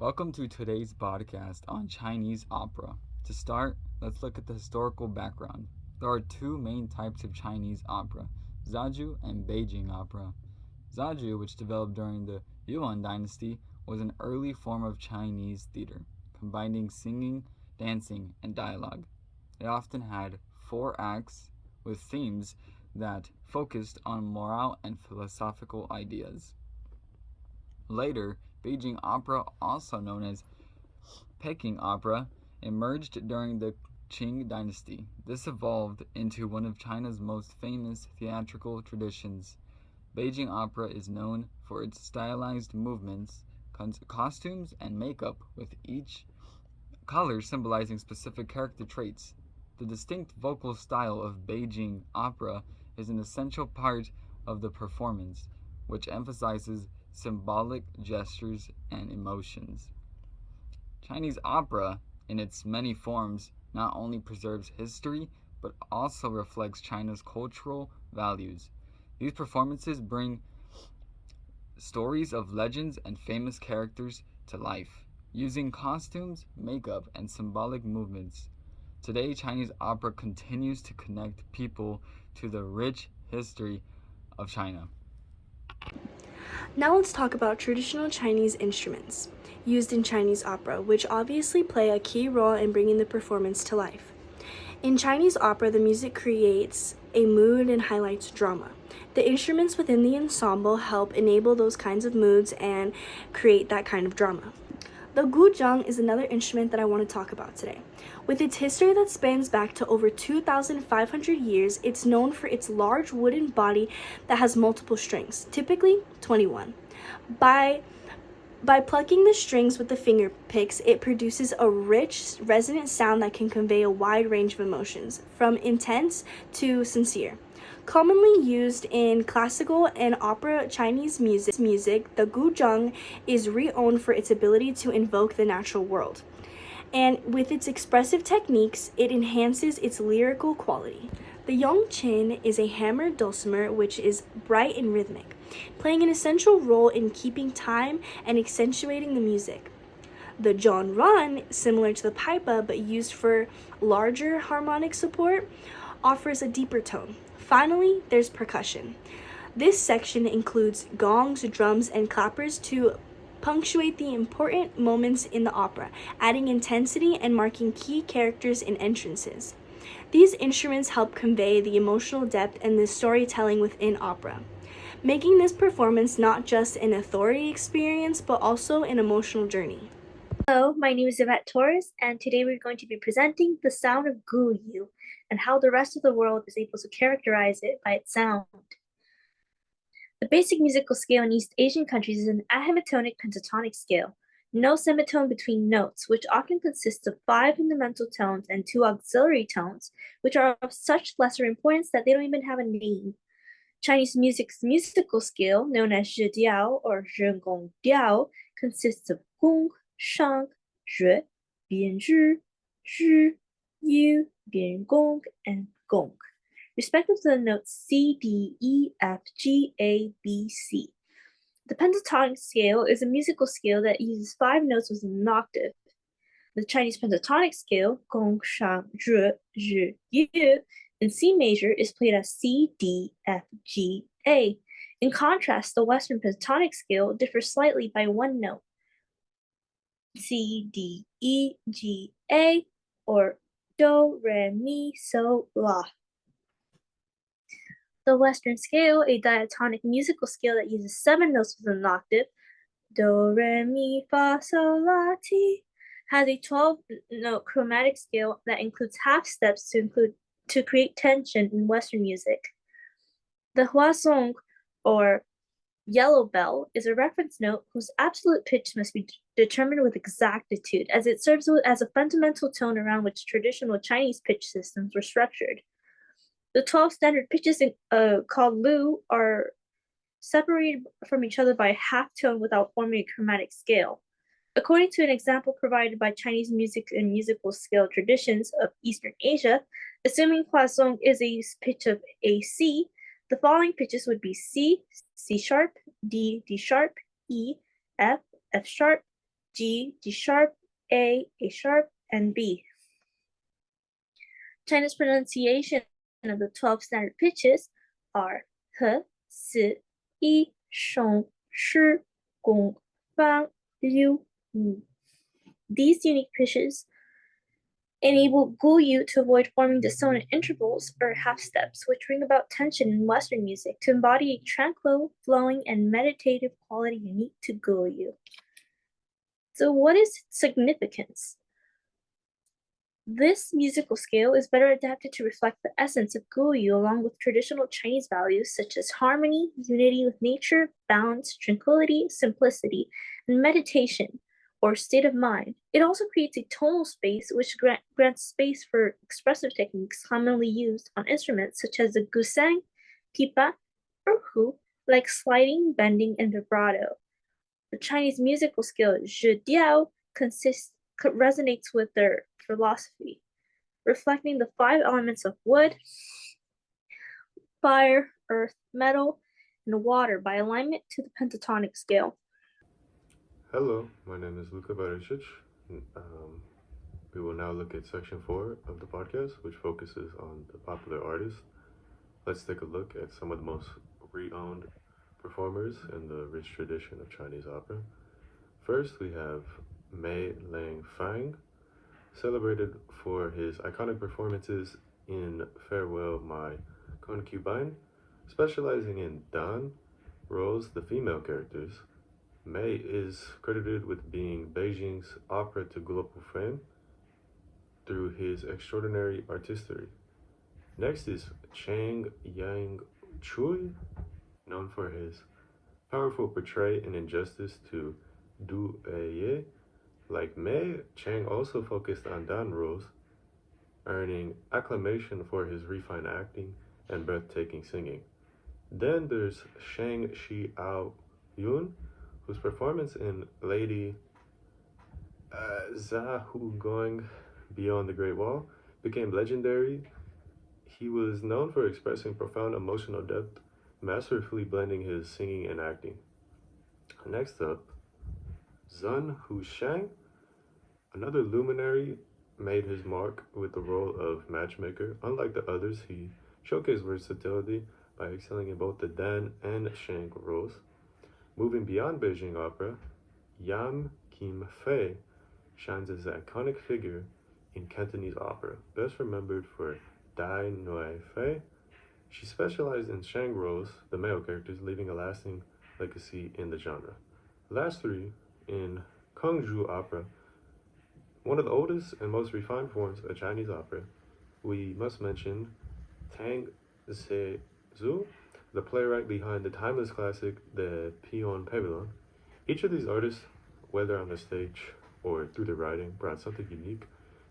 Welcome to today's podcast on Chinese opera. To start, let's look at the historical background. There are two main types of Chinese opera, Zaju and Beijing opera. Zaju, which developed during the Yuan dynasty, was an early form of Chinese theater, combining singing, dancing, and dialogue. It often had four acts with themes that focused on moral and philosophical ideas. Later, Beijing opera, also known as Peking opera, emerged during the Qing dynasty. This evolved into one of China's most famous theatrical traditions. Beijing opera is known for its stylized movements, costumes, and makeup, with each color symbolizing specific character traits. The distinct vocal style of Beijing opera is an essential part of the performance, which emphasizes symbolic gestures and emotions. Chinese opera, in its many forms, not only preserves history but also reflects China's cultural values. These performances bring stories of legends and famous characters to life, using costumes, makeup, and symbolic movements. Today, Chinese opera continues to connect people to the rich history of China. Now let's talk about traditional Chinese instruments used in Chinese opera, which obviously play a key role in bringing the performance to life. In Chinese opera, the music creates a mood and highlights drama. The instruments within the ensemble help enable those kinds of moods and create that kind of drama. The guzheng is another instrument that I want to talk about today. With its history that spans back to over 2,500 years, it's known for its large wooden body that has multiple strings, typically 21. By plucking the strings with the finger picks, it produces a rich, resonant sound that can convey a wide range of emotions, from intense to sincere. Commonly used in classical and opera Chinese music, the guzheng is renowned for its ability to invoke the natural world. And with its expressive techniques, it enhances its lyrical quality. The yongqin is a hammered dulcimer which is bright and rhythmic, playing an essential role in keeping time and accentuating the music. The zhongran, similar to the pipa but used for larger harmonic support, offers a deeper tone. Finally, there's percussion. This section includes gongs, drums, and clappers to punctuate the important moments in the opera, adding intensity and marking key characters and entrances. These instruments help convey the emotional depth and the storytelling within opera, making this performance not just an authority experience but also an emotional journey. Hello, my name is Yvette Torres, and today we're going to be presenting the sound of Guyu and how the rest of the world is able to characterize it by its sound. The basic musical scale in East Asian countries is an ahematonic pentatonic scale, no semitone between notes, which often consists of 5 fundamental tones and 2 auxiliary tones, which are of such lesser importance that they don't even have a name. Chinese music's musical scale, known as zhidiao or zhengong diao, consists of gong, shang, zhui, bianzhi, zhi, yu, biangong, and gong, respective to the notes C, D, E, F, G, A, B, C. The pentatonic scale is a musical scale that uses 5 notes within an octave. The Chinese pentatonic scale, gong, shang, zhi, zhi, yu, in C major is played as C, D, F, G, A. In contrast, the Western pentatonic scale differs slightly by one note, C, D, E, G, A, or Do, Re, Mi, So, La. The Western scale, a diatonic musical scale that uses 7 notes within an octave, Do, Re, Mi, Fa, So, La, Ti, has a 12-note chromatic scale that includes half steps to create tension in Western music. The huasong, or yellow bell, is a reference note whose absolute pitch must be determined with exactitude, as it serves as a fundamental tone around which traditional Chinese pitch systems were structured. The 12 standard pitches called lu are separated from each other by a half tone without forming a chromatic scale. According to an example provided by Chinese music and musical scale traditions of Eastern Asia, assuming huasong is a pitch of a C, the following pitches would be C, C sharp, D, D sharp, E, F, F sharp, G, G sharp, A sharp, and B. China's pronunciation of the 12 standard pitches are He, Si, Yi, Sheng, Shi, Gong, Fang, Liu, Ni. These unique pitches enable Guyu to avoid forming dissonant intervals or half steps, which bring about tension in Western music to embody a tranquil, flowing, and meditative quality unique to Guyu. So, what is its significance? This musical scale is better adapted to reflect the essence of Guyu along with traditional Chinese values such as harmony, unity with nature, balance, tranquility, simplicity, and meditation or state of mind. It also creates a tonal space which grants space for expressive techniques commonly used on instruments such as the gusang, pipa, or hu, like sliding, bending, and vibrato. The Chinese musical scale zhidiao resonates with their philosophy, reflecting the 5 elements of wood, fire, earth, metal, and water by alignment to the pentatonic scale. Hello, my name is Luka Barisic. We will now look at section 4 of the podcast, which focuses on the popular artists. Let's take a look at some of the most renowned performers in the rich tradition of Chinese opera. First, we have Mei Lang Fang, celebrated for his iconic performances in Farewell My Concubine, specializing in Dan roles, the female characters. Mei is credited with being Beijing's opera to global fame through his extraordinary artistry. Next is Chang Yang Chui, known for his powerful portrayal in injustice to Du Ye. Like Mei, Chang also focused on Dan roles, earning acclamation for his refined acting and breathtaking singing. Then there's Shang Shi Ao Yun, whose performance in Lady Zahu Going Beyond the Great Wall became legendary. He was known for expressing profound emotional depth, masterfully blending his singing and acting. Next up, Zun Hushang, another luminary, made his mark with the role of matchmaker. Unlike the others, he showcased versatility by excelling in both the Dan and Shang roles. Moving beyond Beijing opera, Yam Kim Fei shines as an iconic figure in Cantonese opera, best remembered for Dai Noi Fei. She specialized in Shang roles, the male characters, leaving a lasting legacy in the genre. Last three, in Kungzhu opera, one of the oldest and most refined forms of Chinese opera, we must mention Tang Zhu, the playwright behind the timeless classic The Peon Pavilion. Each of these artists, whether on the stage or through their writing, brought something unique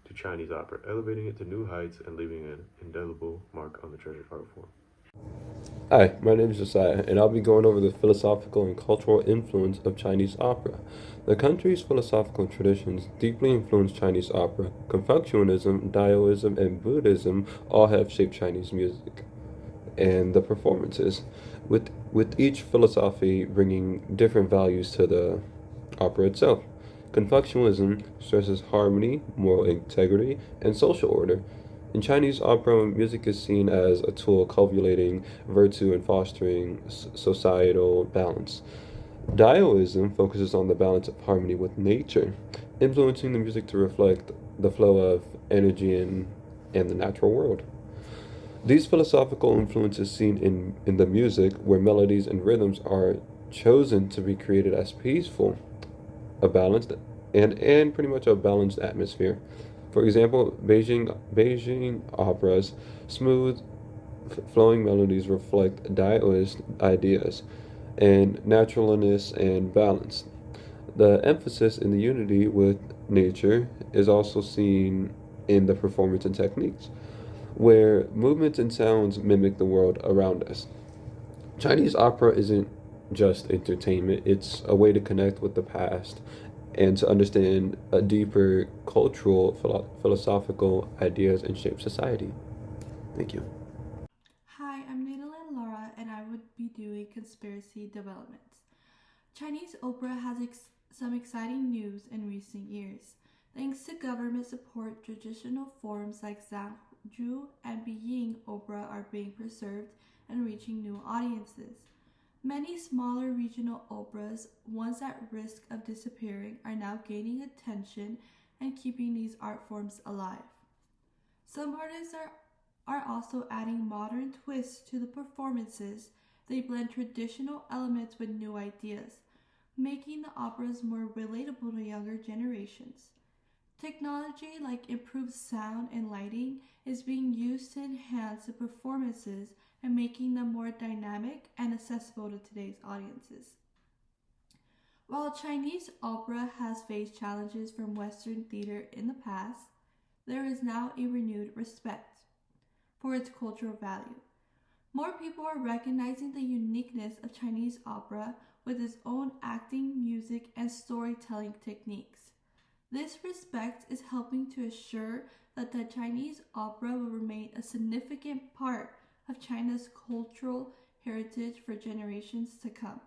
to Chinese opera, elevating it to new heights and leaving an indelible mark on the treasured art form. Hi, my name is Josiah, and I'll be going over the philosophical and cultural influence of Chinese opera. The country's philosophical traditions deeply influenced Chinese opera. Confucianism, Daoism, and Buddhism all have shaped Chinese music and the performances, with each philosophy bringing different values to the opera itself. Confucianism stresses harmony, moral integrity, and social order. In Chinese opera, music is seen as a tool cultivating virtue and fostering societal balance. Daoism focuses on the balance of harmony with nature, influencing the music to reflect the flow of energy in the natural world. These philosophical influences seen in the music, where melodies and rhythms are chosen to be created as peaceful, a balanced, and pretty much a balanced atmosphere. For example, Beijing opera's smooth, flowing melodies reflect Daoist ideas and naturalness and balance. The emphasis in the unity with nature is also seen in the performance and techniques, where movements and sounds mimic the world around us. Chinese opera isn't just entertainment, it's a way to connect with the past and to understand a deeper cultural, philosophical ideas and shape society. Thank you. Hi, I'm Nadalyn Laura, and I would be doing conspiracy developments. Chinese opera has some exciting news in recent years. Thanks to government support, traditional forms like Zhangzhou and Beijing opera are being preserved and reaching new audiences. Many smaller regional operas, once at risk of disappearing, are now gaining attention and keeping these art forms alive. Some artists are also adding modern twists to the performances. They blend traditional elements with new ideas, making the operas more relatable to younger generations. Technology like improved sound and lighting is being used to enhance the performances and making them more dynamic and accessible to today's audiences. While Chinese opera has faced challenges from Western theater in the past, there is now a renewed respect for its cultural value. More people are recognizing the uniqueness of Chinese opera with its own acting, music, and storytelling techniques. This respect is helping to assure that the Chinese opera will remain a significant part of China's cultural heritage for generations to come.